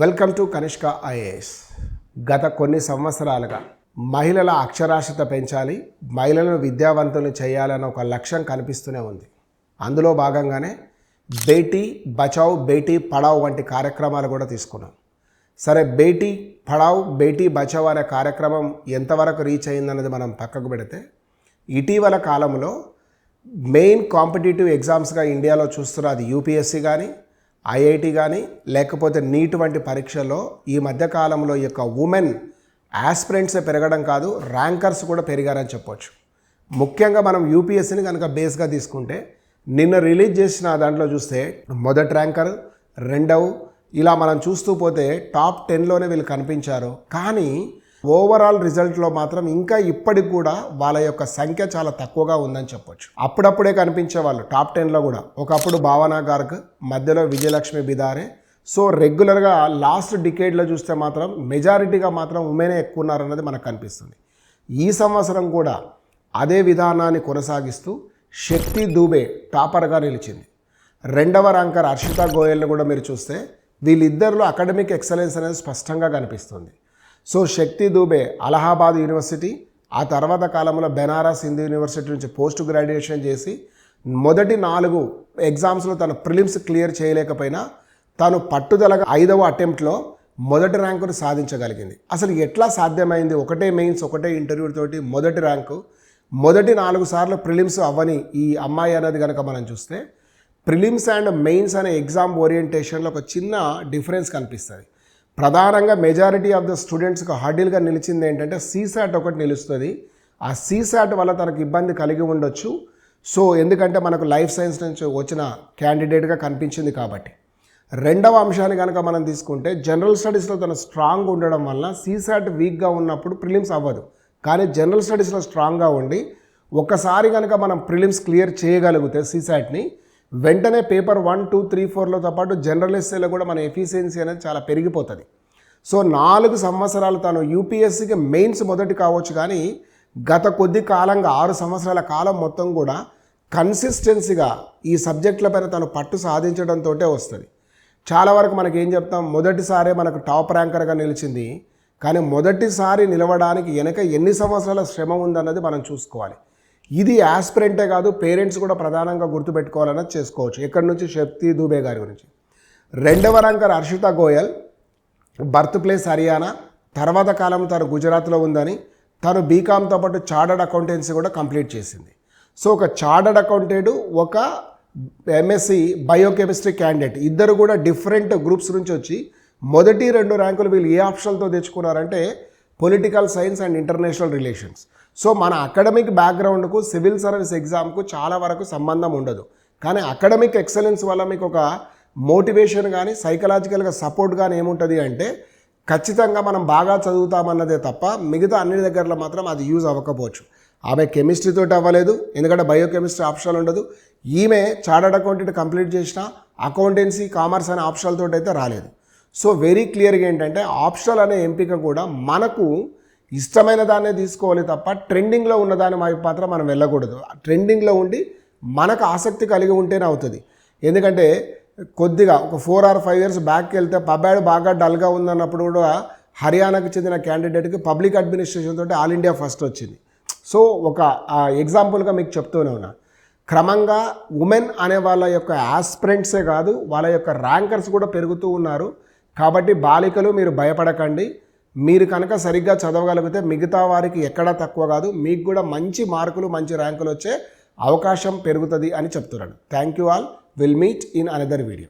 Welcome to Kanishka IAS. గత కొన్ని సంవత్సరాలుగా మహిళల అక్షరాస్యత పెంచాలి, మహిళలను విద్యావంతులను చేయాలన్న ఒక లక్ష్యం కనిపిస్తూనే ఉంది. అందులో భాగంగానే బేటీ బచావ్ బేటీ పడావ్ వంటి కార్యక్రమాలు కూడా తీసుకున్నాం. సరే, బేటీ పడావ్ బేటీ బచావ్ అనే కార్యక్రమం ఎంతవరకు రీచ్ అయిందన్నది మనం పక్కకు పెడితే, ఇటీవల కాలంలో మెయిన్ కాంపిటేటివ్ ఎగ్జామ్స్గా ఇండియాలో చూస్తున్న అది యూపీఎస్సీ కానీ, ఐఐటి కానీ, లేకపోతే నీట్ వంటి పరీక్షల్లో ఈ మధ్యకాలంలో ఈ యొక్క ఉమెన్ ఆస్పిరెంట్సే పెరగడం కాదు, ర్యాంకర్స్ కూడా పెరిగారని చెప్పొచ్చు. ముఖ్యంగా మనం యూపీఎస్సీని కనుక బేస్గా తీసుకుంటే, నిన్న రిలీజ్ చేసిన దాంట్లో చూస్తే మొదటి ర్యాంకర్, రెండవ, ఇలా మనం చూస్తూ పోతే టాప్ 10లోనే వీళ్ళు కనిపించారు. కానీ ఓవరాల్ రిజల్ట్లో మాత్రం ఇంకా ఇప్పటికి కూడా వాళ్ళ యొక్క సంఖ్య చాలా తక్కువగా ఉందని చెప్పొచ్చు. అప్పుడప్పుడే కనిపించే వాళ్ళు టాప్ 10లో కూడా. ఒకప్పుడు భావనా గార్గ్, మధ్యలో విజయలక్ష్మి బిదారే. సో రెగ్యులర్గా లాస్ట్ డికేడ్లో చూస్తే మాత్రం మెజారిటీగా మాత్రం ఉమెనే ఎక్కువ ఉన్నారన్నది మనకు కనిపిస్తుంది. ఈ సంవత్సరం కూడా అదే విధానాన్ని కొనసాగిస్తూ శక్తి దూబే టాపర్గా నిలిచింది. రెండవ ర్యాంకర్ హర్షిత గోయల్ని కూడా మీరు చూస్తే వీళ్ళిద్దరిలో అకాడమిక్ ఎక్సలెన్స్ అనేది స్పష్టంగా కనిపిస్తుంది. సో శక్తి దూబే అలహాబాద్ యూనివర్సిటీ, ఆ తర్వాత కాలంలో బెనారస్ హిందూ యూనివర్సిటీ నుంచి పోస్ట్ గ్రాడ్యుయేషన్ చేసి మొదటి 4 ఎగ్జామ్స్లో తను ప్రిలిమ్స్ క్లియర్ చేయలేకపోయినా తాను పట్టుదలగా 5వ అటెంప్ట్లో మొదటి ర్యాంకును సాధించగలిగింది. అసలు ఎట్లా సాధ్యమైంది? ఒకటే మెయిన్స్, ఒకటే ఇంటర్వ్యూ తోటి మొదటి ర్యాంకు, మొదటి 4 సార్లు ప్రిలిమ్స్ అవ్వని ఈ అమ్మాయి అనేది కనుక మనం చూస్తే, ప్రిలిమ్స్ అండ్ మెయిన్స్ అనే ఎగ్జామ్ ఓరియంటేషన్లో ఒక చిన్న డిఫరెన్స్ కనిపిస్తుంది. ప్రధానంగా మెజారిటీ ఆఫ్ ద స్టూడెంట్స్కి హర్డిల్గా నిలిచింది ఏంటంటే సీసాట్ ఒకటి నిలుస్తుంది. ఆ సీసాట్ వల్ల తనకు ఇబ్బంది కలిగి ఉండొచ్చు. సో ఎందుకంటే మనకు లైఫ్ సైన్స్ నుంచి వచ్చిన క్యాండిడేట్గా కనిపించింది కాబట్టి. రెండవ అంశాన్ని కనుక మనం తీసుకుంటే, జనరల్ స్టడీస్లో తను స్ట్రాంగ్ ఉండడం వల్ల సీసాట్ వీక్గా ఉన్నప్పుడు ప్రిలిమ్స్ అవ్వదు. కానీ జనరల్ స్టడీస్లో స్ట్రాంగ్గా ఉండి ఒక్కసారి కనుక మనం ప్రిలిమ్స్ క్లియర్ చేయగలిగితే సీసాట్ని, వెంటనే పేపర్ 1, 2, 3, 4లతో పాటు జనరల్ ఎస్ఏలో కూడా మన ఎఫిషియన్సీ అనేది చాలా పెరిగిపోతుంది. సో 4 సంవత్సరాలు తను యూపీఎస్సీకి మెయిన్స్ మొదటి కావచ్చు, కానీ గత కొద్ది కాలంగా 6 సంవత్సరాల కాలం మొత్తం కూడా కన్సిస్టెన్సీగా ఈ సబ్జెక్టులపైన తను పట్టు సాధించడంతో వస్తుంది. చాలా వరకు మనకి ఏం చెప్తాం, మొదటిసారే మనకు టాప్ ర్యాంకర్గా నిలిచింది, కానీ మొదటిసారి నిలవడానికి వెనక ఎన్ని సంవత్సరాల శ్రమ ఉందన్నది మనం చూసుకోవాలి. ఇది ఆస్పిరెంటే కాదు, పేరెంట్స్ కూడా ప్రధానంగా గుర్తుపెట్టుకోవాలన్నది చేసుకోవచ్చు. ఎక్కడి నుంచి? శక్తి దూబే గారి గురించి. రెండవ ranker Harshita Goyal, birth place Haryana, తర్వాత కాలం తను గుజరాత్లో ఉందని, తను బీకామ్తో పాటు చార్టర్డ్ అకౌంటెన్సీ కూడా కంప్లీట్ చేసింది. సో ఒక చార్టర్డ్ అకౌంటెంట్, ఒక ఎంఎస్సి బయోకెమిస్ట్రీ క్యాండిడేట్, ఇద్దరు కూడా డిఫరెంట్ గ్రూప్స్ నుంచి వచ్చి మొదటి 2 ర్యాంకులు వీళ్ళు ఏ ఆప్షన్తో తెచ్చుకున్నారంటే political science and international relations. So మన అకాడమిక్ బ్యాక్గ్రౌండ్కు, సివిల్ సర్వీస్ ఎగ్జామ్కు చాలా వరకు సంబంధం ఉండదు. కానీ అకాడమిక్ ఎక్సలెన్స్ వల్ల మీకు ఒక మోటివేషన్ కానీ, సైకలాజికల్గా సపోర్ట్ కానీ ఏముంటుంది అంటే, ఖచ్చితంగా మనం బాగా చదువుతామన్నదే తప్ప మిగతా అన్ని దగ్గరలో మాత్రం అది యూజ్ అవ్వకపోవచ్చు. ఆమె కెమిస్ట్రీతో అవ్వలేదు, ఎందుకంటే బయోకెమిస్ట్రీ ఆప్షన్ ఉండదు. ఈమె చార్టర్డ్ అకౌంటెంట్ కంప్లీట్ చేసిన అకౌంటెన్సీ, కామర్స్ అనే ఆప్షన్లతో అయితే రాలేదు. సో వెరీ క్లియర్గా ఏంటంటే ఆప్షనల్ అనే ఎంపిక కూడా మనకు ఇష్టమైన దాన్నే తీసుకోవాలి తప్ప ట్రెండింగ్లో ఉన్నదాని మాత్రం మనం వెళ్ళకూడదు. ట్రెండింగ్లో ఉండి మనకు ఆసక్తి కలిగి ఉంటేనే అవుతుంది. ఎందుకంటే కొద్దిగా ఒక 4 or 5 years బ్యాక్కి వెళ్తే పబ్యాడ్ బాగా డల్గా ఉందన్నప్పుడు కూడా హర్యానాకు చెందిన క్యాండిడేట్కి పబ్లిక్ అడ్మినిస్ట్రేషన్ తోటి ఆల్ ఇండియా ఫస్ట్ వచ్చింది. సో ఒక ఎగ్జాంపుల్గా మీకు చెప్తూనే ఉన్నా. క్రమంగా ఉమెన్ అనే వాళ్ళ యొక్క ఆస్పిరెంట్సే కాదు, వాళ్ళ యొక్క ర్యాంకర్స్ కూడా పెరుగుతూ ఉన్నారు. కాబట్టి బాలికలు మీరు భయపడకండి. మీరు కనుక సరిగ్గా చదవగలిగితే మిగతా వారికి ఎక్కడా తక్కువ కాదు, మీకు కూడా మంచి మార్కులు, మంచి ర్యాంకులు వచ్చే అవకాశం పెరుగుతుంది అని చెప్తున్నాను. Thank you all. Will meet in another video.